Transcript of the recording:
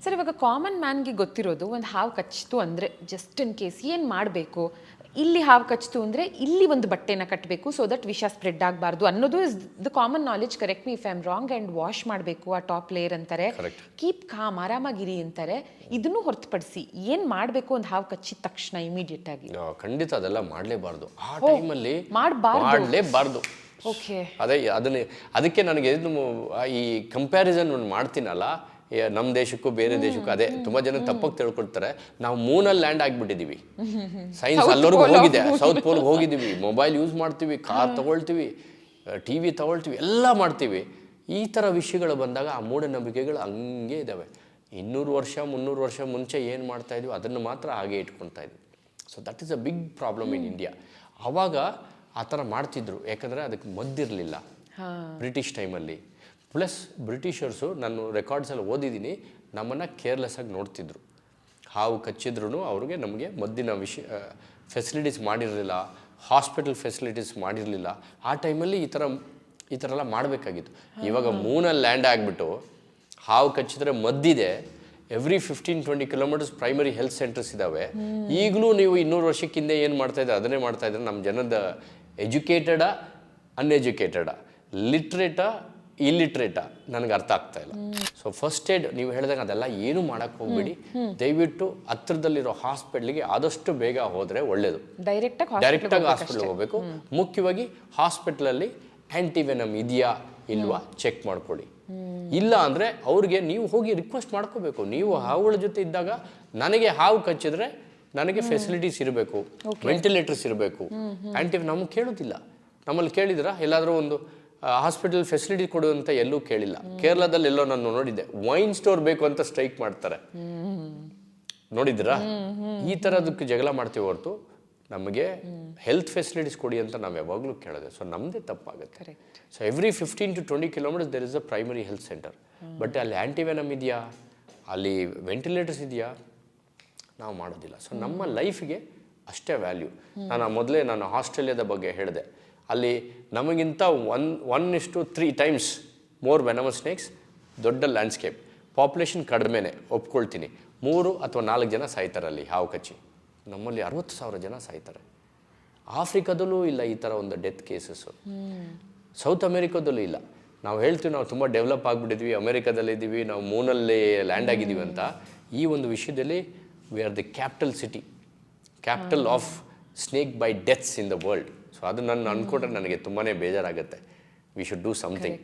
Sir, ಇವಾಗ common ಮ್ಯಾನ್ಗೆ ಗೊತ್ತಿರೋದು ಒಂದು ಹಾವು ಕಚ್ಚಿತು ಅಂದರೆ ಜಸ್ಟ್ ಇನ್ ಕೇಸ್ ಏನು ಮಾಡಬೇಕು, ಇಲ್ಲಿ ಹಾವು ಕಚ್ಚಿತು ಅಂದರೆ ಇಲ್ಲಿ ಒಂದು ಬಟ್ಟೆನ ಕಟ್ಟಬೇಕು ಸೊ ದಟ್ ವಿಷ ಸ್ಪ್ರೆಡ್ ಆಗಬಾರ್ದು ಅನ್ನೋದು is the common knowledge. Correct me if I am wrong. And wash ಮಾಡಬೇಕು ಆ ಟಾಪ್ ಲೇಯರ್ ಅಂತಾರೆ, ಕೀಪ್ ಕಾಮ್ ಆರಾಮಾಗಿರಿ ಅಂತಾರೆ. ಇದನ್ನು ಹೊರತುಪಡಿಸಿ ಏನು ಮಾಡಬೇಕು ಒಂದು ಹಾವು ಕಚ್ಚಿದ ತಕ್ಷಣ ಇಮಿಡಿಯೇಟ್ ಆಗಿ? ಖಂಡಿತ ಅದೆಲ್ಲ ಮಾಡಲೇಬಾರ್ದು. ಆ ಟೈಮಲ್ಲಿ ಮಾಡಲೇಬಾರ್ದು. ಓಕೆ, ಅದಕ್ಕೆ ನನಗೆ ಈ ಕಂಪ್ಯಾರಿಸನ್ ಮಾಡ್ತೀನಲ್ಲ, ನಮ್ಮ ದೇಶಕ್ಕೂ ಬೇರೆ ದೇಶಕ್ಕೂ. ಅದೇ ತುಂಬಾ ಜನ ತಪ್ಪಾಗಿ ತಿಳ್ಕೊಳ್ತಾರೆ, ನಾವು ಮೂನಲ್ಲಿ ಲ್ಯಾಂಡ್ ಆಗಿಬಿಟ್ಟಿದೀವಿ. ಸೈನ್ಸ್ ಅಲ್ಲವರೆಗೂ ಹೋಗಿದೆ, ಸೌತ್ ಪೋಲ್ಗೆ ಹೋಗಿದ್ದೀವಿ, ಮೊಬೈಲ್ ಯೂಸ್ ಮಾಡ್ತೀವಿ, ಕಾರ್ ತಗೊಳ್ತೀವಿ, ಟಿವಿ ತಗೊಳ್ತೀವಿ, ಎಲ್ಲ ಮಾಡ್ತೀವಿ. ಈ ಥರ ವಿಷಯಗಳು ಬಂದಾಗ ಆ ಮೂಢನಂಬಿಕೆಗಳು ಹಂಗೆ ಇದ್ದಾವೆ. 200 ವರ್ಷ 300 ವರ್ಷ ಮುಂಚೆ ಏನು ಮಾಡ್ತಾ ಇದ್ವಿ ಅದನ್ನು ಮಾತ್ರ ಹಾಗೆ ಇಟ್ಕೊಳ್ತಾ ಇದ್ವಿ. So that is a big problem in India. ಆವಾಗ ಆ ಥರ ಮಾಡ್ತಿದ್ರು, ಯಾಕಂದರೆ ಅದಕ್ಕೆ ಮದ್ದಿರಲಿಲ್ಲ ಬ್ರಿಟಿಷ್ ಟೈಮಲ್ಲಿ. ಪ್ಲಸ್ ಬ್ರಿಟಿಷರ್ಸು, ನಾನು ರೆಕಾರ್ಡ್ಸಲ್ಲಿ ಓದಿದ್ದೀನಿ, ನಮ್ಮನ್ನು ಕೇರ್ಲೆಸ್ಸಾಗಿ ನೋಡ್ತಿದ್ರು. ಹಾವು ಕಚ್ಚಿದ್ರೂ ಅವ್ರಿಗೆ ನಮಗೆ ಮದ್ದಿನ ಫೆಸಿಲಿಟೀಸ್ ಮಾಡಿರಲಿಲ್ಲ, ಹಾಸ್ಪಿಟಲ್ ಫೆಸಿಲಿಟೀಸ್ ಮಾಡಿರಲಿಲ್ಲ. ಆ ಟೈಮಲ್ಲಿ ಈ ಥರ ಎಲ್ಲ ಮಾಡಬೇಕಾಗಿತ್ತು. ಇವಾಗ ಮೂನಲ್ಲಿ ಲ್ಯಾಂಡ್ ಆಗಿಬಿಟ್ಟು ಹಾವು ಕಚ್ಚಿದ್ರೆ ಮದ್ದಿದೆ. Every 15-20 kilometres primary health centres ಇದ್ದಾವೆ. ಈಗಲೂ ನೀವು 200 ವರ್ಷಕ್ಕಿಂತ ಏನು ಮಾಡ್ತಾಯಿದ್ರೆ ಅದನ್ನೇ ಮಾಡ್ತಾಯಿದ್ರೆ ನಮ್ಮ ಜನದ ಎಜುಕೇಟೆಡಾ ಅನ್ಎಜುಕೇಟೆಡಾ, ಲಿಟ್ರೇಟಾ ಇಲ್ಲಿಟ್ರೇಟಾ ನನಗೆ ಅರ್ಥ ಆಗ್ತಾ ಇಲ್ಲ. ಸೊ ಫಸ್ಟ್ ಏಡ್ ನೀವು ಹೇಳಿದಾಗ ಅದೆಲ್ಲ ಏನು ಮಾಡೋಕ್ಕೆ ಹೋಗ್ಬೇಡಿ. ದಯವಿಟ್ಟು ಹತ್ರದಲ್ಲಿರೋ ಹಾಸ್ಪಿಟ್ಲಿಗೆ ಆದಷ್ಟು ಬೇಗ ಹೋದರೆ ಒಳ್ಳೆಯದು. ಡೈರೆಕ್ಟಾಗಿ ಹಾಸ್ಪಿಟ್ಲಿಗೆ ಹೋಗಬೇಕು. ಮುಖ್ಯವಾಗಿ ಹಾಸ್ಪಿಟ್ಲಲ್ಲಿ ಆ್ಯಂಟಿವೆನಮ್ ಇದೆಯಾ ಇಲ್ವಾ ಚೆಕ್ ಮಾಡ್ಕೊಳ್ಳಿ. ಇಲ್ಲ ಅಂದರೆ ಅವ್ರಿಗೆ ನೀವು ಹೋಗಿ ರಿಕ್ವೆಸ್ಟ್ ಮಾಡ್ಕೋಬೇಕು. ನೀವು ಹಾವುಗಳ ಜೊತೆ ಇದ್ದಾಗ ನನಗೆ ಹಾವು ಕಚ್ಚಿದ್ರೆ ನನಗೆ ಫೆಸಿಲಿಟೀಸ್ ಇರಬೇಕು, ವೆಂಟಿಲೇಟರ್ಸ್ ಇರಬೇಕು. ನಮಗೆ ಕೇಳೋದಿಲ್ಲ. ನಮ್ಮಲ್ಲಿ ಕೇಳಿದ್ರ ಎಲ್ಲಾದರೂ ಒಂದು ಹಾಸ್ಪಿಟಲ್ ಫೆಸಿಲಿಟಿ ಕೊಡು ಅಂತ ಎಲ್ಲೂ ಕೇಳಿಲ್ಲ. ಕೇರಳದಲ್ಲಿ ಎಲ್ಲೋ ನಾನು ನೋಡಿದ್ದೆ, ವೈನ್ ಸ್ಟೋರ್ ಬೇಕು ಅಂತ ಸ್ಟ್ರೈಕ್ ಮಾಡ್ತಾರೆ, ನೋಡಿದ್ರಾ? ಈ ಥರದಕ್ಕೆ ಜಗಳ ಮಾಡ್ತೀವಿ ಹೊರತು ನಮಗೆ ಹೆಲ್ತ್ ಫೆಸಿಲಿಟೀಸ್ ಕೊಡಿ ಅಂತ ನಾವು ಯಾವಾಗಲೂ ಕೇಳೋದೆ. ಸೊ ನಮ್ಮದೇ ತಪ್ಪಾಗುತ್ತೆ. So every 15-20 kilometres there is a primary health centre. But ಅಲ್ಲಿ ಆ್ಯಂಟಿವೆನಮ್ ಇದೆಯಾ, ಅಲ್ಲಿ ವೆಂಟಿಲೇಟರ್ಸ್ ಇದೆಯಾ, ನಾವು ಮಾಡೋದಿಲ್ಲ. ಸೊ ನಮ್ಮ ಲೈಫ್ಗೆ ಅಷ್ಟೇ ವ್ಯಾಲ್ಯೂ. ನಾನು ಆಸ್ಟ್ರೇಲಿಯಾದ ಬಗ್ಗೆ ಹೇಳಿದೆ. ಅಲ್ಲಿ ನಮಗಿಂತ 1:3 ಟೈಮ್ಸ್ ಮೋರ್ ವೆನಮಸ್ ಸ್ನೇಕ್ಸ್, ದೊಡ್ಡ ಲ್ಯಾಂಡ್ಸ್ಕೇಪ್, ಪಾಪ್ಯುಲೇಷನ್ ಕಡಿಮೆನೆ ಒಪ್ಕೊಳ್ತೀನಿ. 3 ಅಥವಾ 4 ಜನ ಸಾಯ್ತಾರೆ ಅಲ್ಲಿ ಹಾವು ಕಚ್ಚಿ. ನಮ್ಮಲ್ಲಿ 60,000 ಜನ ಸಾಯ್ತಾರೆ. ಆಫ್ರಿಕಾದಲ್ಲೂ ಇಲ್ಲ ಈ ಥರ ಒಂದು ಡೆತ್ ಕೇಸಸ್ಸು. ಸೌತ್ ಅಮೇರಿಕಾದಲ್ಲೂ ಇಲ್ಲ. ನಾವು ಹೇಳ್ತೀವಿ ನಾವು ತುಂಬ ಡೆವಲಪ್ ಆಗಿಬಿಟ್ಟಿದ್ವಿ, ಅಮೇರಿಕಾದಲ್ಲಿದ್ದೀವಿ, ನಾವು ಮೂನಲ್ಲಿ ಲ್ಯಾಂಡ್ ಆಗಿದ್ದೀವಿ ಅಂತ. ಈ ಒಂದು ವಿಷಯದಲ್ಲಿ we are the capital of snake by deaths in the world. So ಅದು ನನ್ನ ಅಂದ್ಕೊಂಡ್ರೆ ನನಗೆ ತುಂಬಾ ಬೇಜಾರಾಗುತ್ತೆ. We should do something.